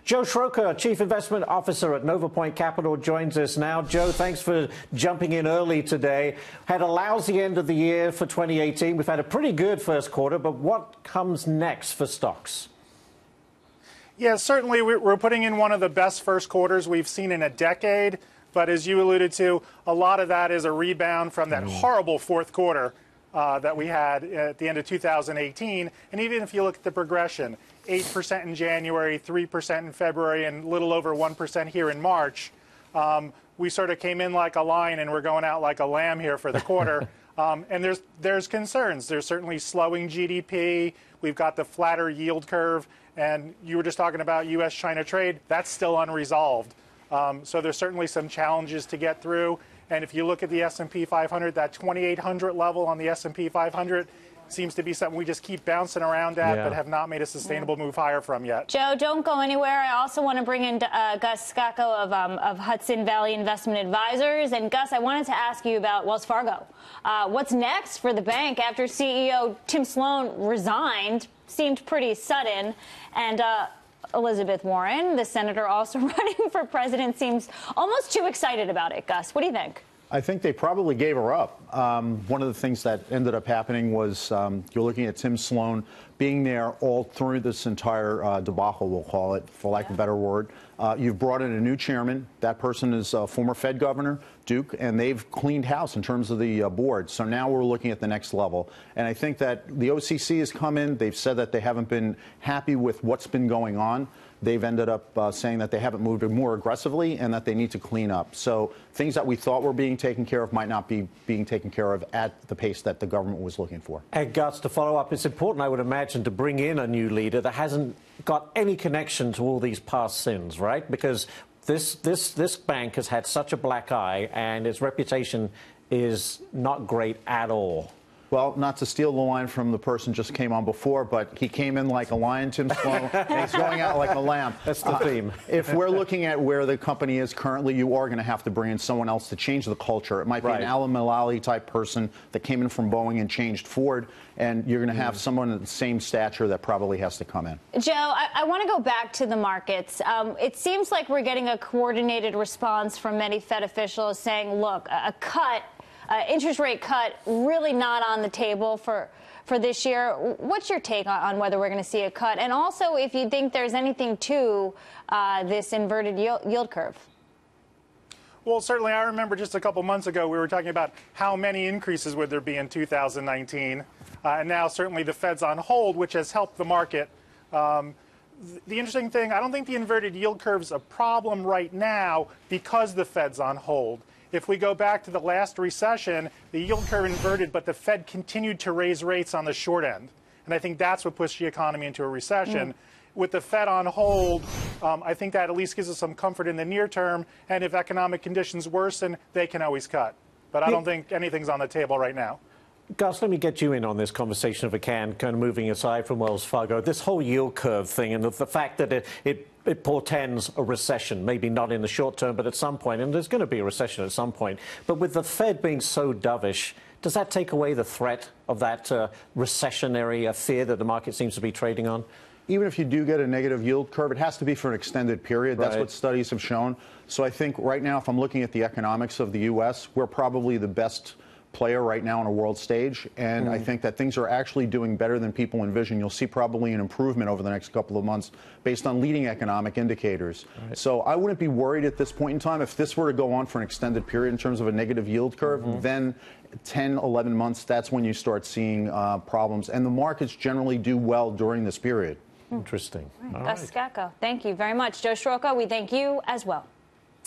Joe Sroka, Chief Investment Officer at NovaPoint Capital, joins us now. Joe, thanks for jumping in early today. Had a lousy end of the year for 2018. We've had a pretty good first quarter, but what comes next for stocks? Yeah, certainly we're putting in one of the best first quarters we've seen in a decade. But as you alluded to, a lot of that is a rebound from that horrible fourth quarter that we had at the end of 2018. And even if you look at the progression, 8% in January, 3% in February, and a little over 1% here in March, we sort of came in like a lion and we're going out like a lamb here for the quarter. And there's concerns. There's certainly slowing GDP. We've got the flatter yield curve. And you were just talking about U.S.-China trade. That's still unresolved. So there's certainly some challenges to get through. And if you look at the S&P 500, that 2,800 level on the S&P 500 seems to be something we just keep bouncing around at, but have not made a sustainable move higher from yet. Joe, don't go anywhere. I also want to bring in Gus Scacco of Hudson Valley Investment Advisors. And Gus, I wanted to ask you about Wells Fargo. What's next for the bank after CEO Tim Sloan resigned? Seemed pretty sudden. And Elizabeth Warren, the senator also running for president, seems almost too excited about it. Gus, what do you think? I think they probably gave her up. One of the things that ended up happening was you're looking at Tim Sloan being there all through this entire debacle, we'll call it, for lack of a better word. You've brought in a new chairman. That person is former Fed governor, Duke, and they've cleaned house in terms of the board. So now we're looking at the next level. And I think that the OCC has come in. They've said that they haven't been happy with what's been going on. They've ended up saying that they haven't moved more aggressively and that they need to clean up. So things that we thought were being taken care of might not be being taken care of at the pace that the government was looking for. And Gus, to follow up, it's important, I would imagine, to bring in a new leader that hasn't got any connection to all these past sins, right? Because this bank has had such a black eye and its reputation is not great at all. Well, not to steal the line from the person just came on before, but he came in like a lion, Tim Sloan, and he's going out like a lamb. That's the theme. If we're looking at where the company is currently, you are going to have to bring in someone else to change the culture. It might be an Alan Mulally type person that came in from Boeing and changed Ford, and you're going to have someone of the same stature that probably has to come in. Joe, I want to go back to the markets. It seems like we're getting a coordinated response from many Fed officials saying, look, a cut, interest rate cut, really not on the table for this year. What's your take on whether we're going to see a cut? And also, if you think there's anything to this inverted yield curve? Well, certainly, I remember just a couple months ago, we were talking about how many increases would there be in 2019. And now, certainly, the Fed's on hold, which has helped the market. The interesting thing, I don't think the inverted yield curve's a problem right now because the Fed's on hold. If we go back to the last recession, the yield curve inverted, but the Fed continued to raise rates on the short end. And I think that's what pushed the economy into a recession. With the Fed on hold, I think that at least gives us some comfort in the near term. And if economic conditions worsen, they can always cut. But I don't think anything's on the table right now. Gus, let me get you in on this conversation if I can, kind of moving aside from Wells Fargo. This whole yield curve thing and the fact that it portends a recession, maybe not in the short term, but at some point, and there's going to be a recession at some point. But with the Fed being so dovish, does that take away the threat of that recessionary fear that the market seems to be trading on? Even if you do get a negative yield curve, it has to be for an extended period. That's what studies have shown. So I think right now, if I'm looking at the economics of the U.S., we're probably the best player right now on a world stage, and I think that things are actually doing better than people envision. You'll see probably an improvement over the next couple of months based on leading economic indicators. So I wouldn't be worried at this point in time. If this were to go on for an extended period in terms of a negative yield curve, then 10, 11 months, that's when you start seeing problems. And the markets generally do well during this period. Interesting. Gus Scacco, thank you very much. Joe Sroka, we thank you as well.